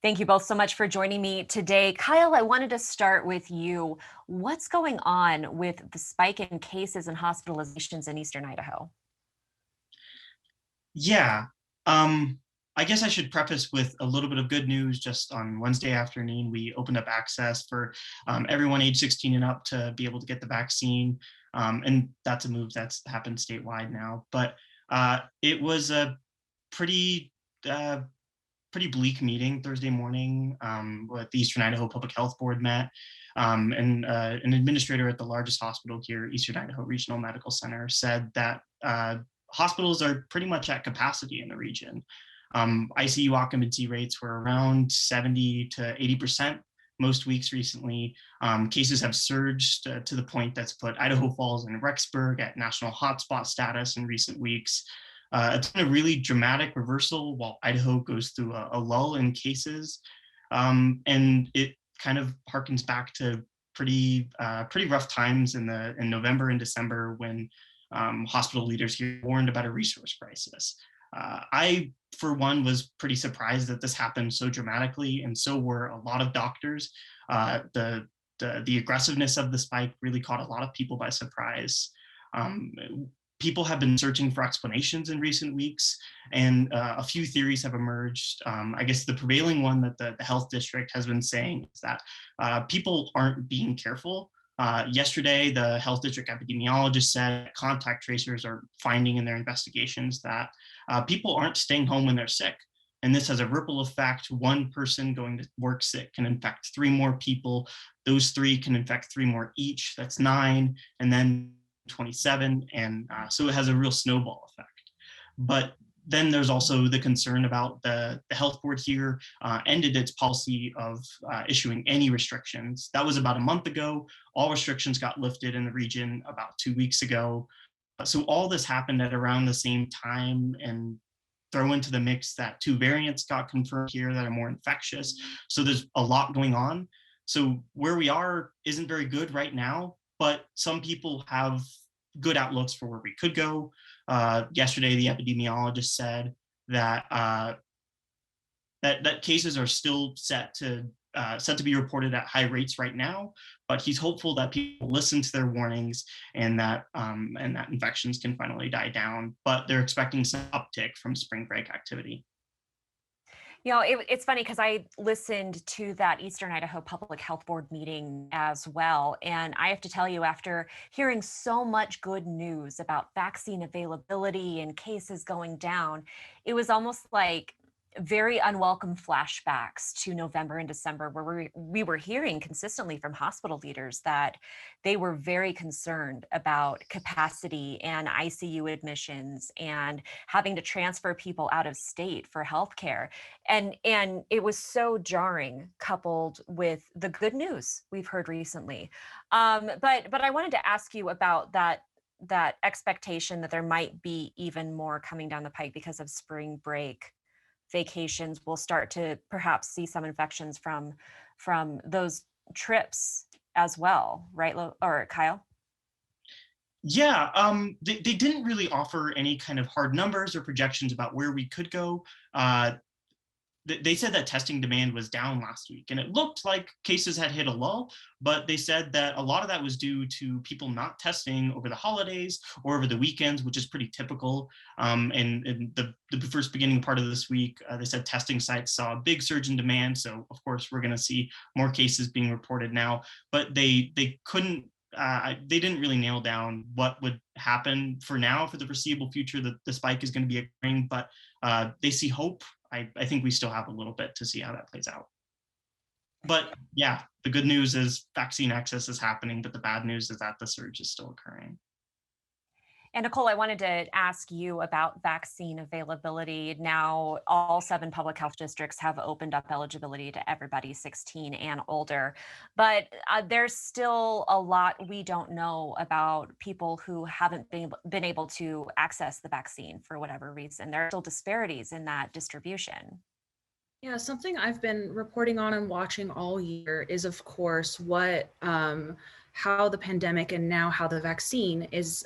Thank you both so much for joining me today. Kyle, I wanted to start with you. What's going on with the spike in cases and hospitalizations in Eastern Idaho? Yeah. Um, I guess I should preface with a little bit of good news. Just on Wednesday afternoon, we opened up access for everyone age 16 and up to be able to get the vaccine. And that's a move that's happened statewide now. But it was a pretty uh, pretty bleak meeting Thursday morning with the Eastern Idaho Public Health Board met. And an administrator at the largest hospital here, Eastern Idaho Regional Medical Center, said that hospitals are pretty much at capacity in the region. ICU occupancy rates were around 70 to 80% most weeks recently. Cases have surged to the point that's put Idaho Falls and Rexburg at national hotspot status in recent weeks. It's been a really dramatic reversal while Idaho goes through a lull in cases. And it kind of harkens back to pretty rough times in November and December when hospital leaders here warned about a resource crisis. I, for one, was pretty surprised that this happened so dramatically, and so were a lot of doctors. The aggressiveness of the spike really caught a lot of people by surprise. Um, People have been searching for explanations in recent weeks, and a few theories have emerged. I guess the prevailing one that the health district has been saying is that people aren't being careful. Yesterday, the health district epidemiologist said contact tracers are finding in their investigations that people aren't staying home when they're sick. And this has a ripple effect. One person going to work sick can infect three more people. Those three can infect three more each. That's nine. And then 27. And so it has a real snowball effect. But then there's also the concern about the health board here ended its policy of issuing any restrictions. That was about a month ago. All restrictions got lifted in the region about 2 weeks ago. So all this happened at around the same time, and throw into the mix that two variants got confirmed here that are more infectious. So there's a lot going on. So where we are isn't very good right now, but some people have good outlooks for where we could go. Yesterday, the epidemiologist said that that cases are still set to be reported at high rates right now, but he's hopeful that people listen to their warnings and that infections can finally die down. But they're expecting some uptick from spring break activity. It's funny because I listened to that Eastern Idaho Public Health Board meeting as well. And I have to tell you, after hearing so much good news about vaccine availability and cases going down, it was almost like very unwelcome flashbacks to November and December, where we were hearing consistently from hospital leaders that they were very concerned about capacity and ICU admissions and having to transfer people out of state for healthcare. And it was so jarring, coupled with the good news we've heard recently. But I wanted to ask you about that expectation that there might be even more coming down the pike because of spring break vacations. We'll start to perhaps see some infections from those trips as well, right? Or Kyle? Yeah, they didn't really offer any kind of hard numbers or projections about where we could go. They said that testing demand was down last week, and it looked like cases had hit a lull, but they said that a lot of that was due to people not testing over the holidays or over the weekends, which is pretty typical. And the first beginning part of this week, they said testing sites saw a big surge in demand. So, of course, we're going to see more cases being reported now, but they couldn't. They didn't really nail down what would happen for now for the foreseeable future. That the spike is going to be occurring, but they see hope. I think we still have a little bit to see how that plays out. But yeah, the good news is vaccine access is happening, but the bad news is that the surge is still occurring. And Nicole, I wanted to ask you about vaccine availability. Now, all 7 public health districts have opened up eligibility to everybody 16 and older, but there's still a lot we don't know about people who haven't been able to access the vaccine for whatever reason. There are still disparities in that distribution. Yeah, something I've been reporting on and watching all year is, of course, how the pandemic and now how the vaccine is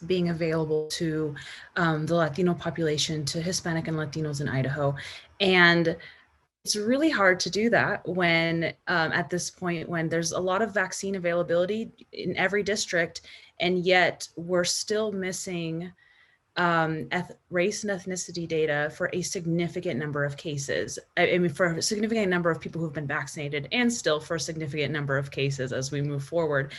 being available to the Latino population, to Hispanic and Latinos in Idaho, and it's really hard to do that when at this point, when there's a lot of vaccine availability in every district, and yet we're still missing race and ethnicity data for a significant number of cases. I mean, for a significant number of people who've been vaccinated, and still for a significant number of cases as we move forward.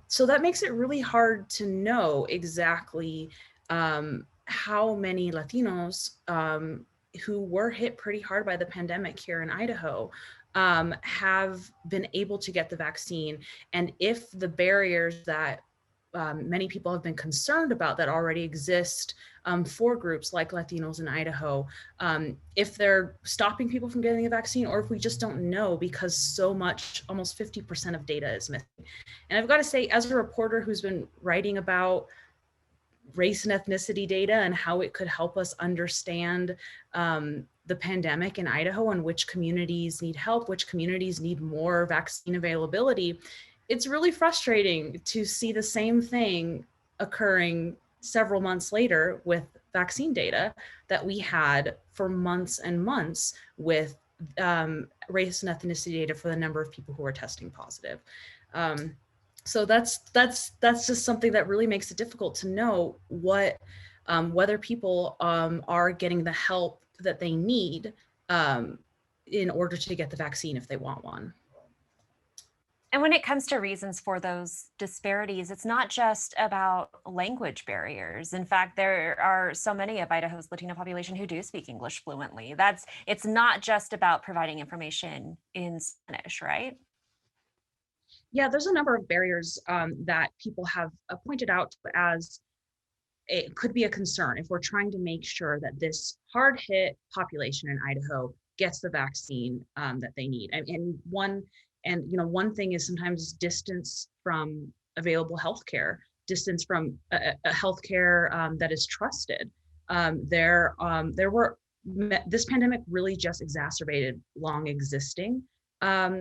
So that makes it really hard to know exactly how many Latinos who were hit pretty hard by the pandemic here in Idaho have been able to get the vaccine, and if the barriers that many people have been concerned about that already exist for groups like Latinos in Idaho, if they're stopping people from getting the vaccine, or if we just don't know because so much, almost 50% of data is missing. And I've got to say, as a reporter who's been writing about race and ethnicity data and how it could help us understand the pandemic in Idaho and which communities need help, which communities need more vaccine availability, it's really frustrating to see the same thing occurring several months later with vaccine data that we had for months and months with race and ethnicity data for the number of people who are testing positive. So that's just something that really makes it difficult to know what whether people are getting the help that they need in order to get the vaccine if they want one. And when it comes to reasons for those disparities, it's not just about language barriers. In fact, there are so many of Idaho's Latino population who do speak English fluently. It's not just about providing information in Spanish, right? Yeah, there's a number of barriers that people have pointed out as it could be a concern if we're trying to make sure that this hard hit population in Idaho gets the vaccine that they need. And one thing is sometimes distance from available healthcare, distance from a healthcare that is trusted. This pandemic really just exacerbated long existing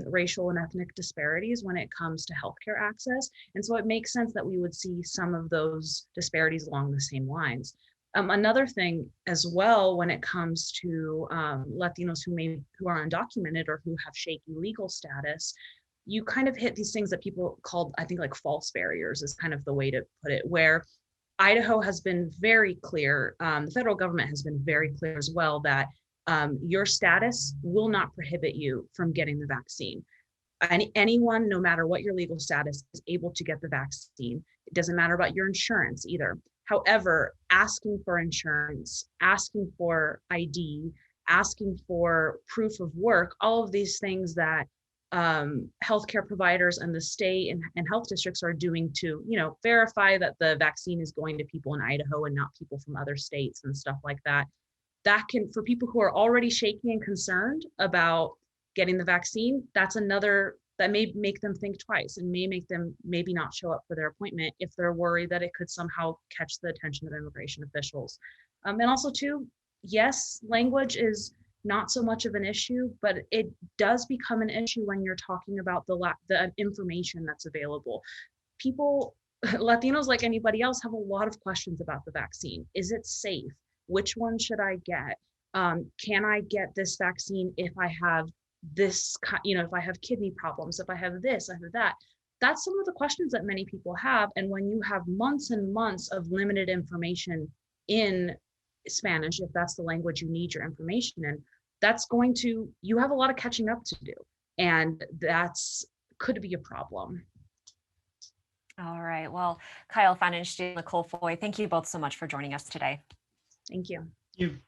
racial and ethnic disparities when it comes to healthcare access. And so it makes sense that we would see some of those disparities along the same lines. Another thing as well, when it comes to Latinos who are undocumented or who have shaky legal status, you kind of hit these things that people called, I think, like false barriers is kind of the way to put it, where Idaho has been very clear, the federal government has been very clear as well that your status will not prohibit you from getting the vaccine. Anyone, no matter what your legal status, is able to get the vaccine. It doesn't matter about your insurance either. However, asking for insurance, asking for ID, asking for proof of work, all of these things that healthcare providers and the state and health districts are doing to, verify that the vaccine is going to people in Idaho and not people from other states and stuff like that. That can, for people who are already shaky and concerned about getting the vaccine, that's another that may make them think twice and may make them maybe not show up for their appointment if they're worried that it could somehow catch the attention of immigration officials. And also too, yes, language is not so much of an issue, but it does become an issue when you're talking about the information that's available. People, Latinos like anybody else, have a lot of questions about the vaccine. Is it safe? Which one should I get? Can I get this vaccine if I have this, if I have kidney problems, if I have this, I have that? That's some of the questions that many people have. And when you have months and months of limited information in Spanish, if that's the language you need your information in, you have a lot of catching up to do. And could be a problem. All right. Well, Kyle Pfannenstiel, Nicole Foy, thank you both so much for joining us today. Thank you. Thank you.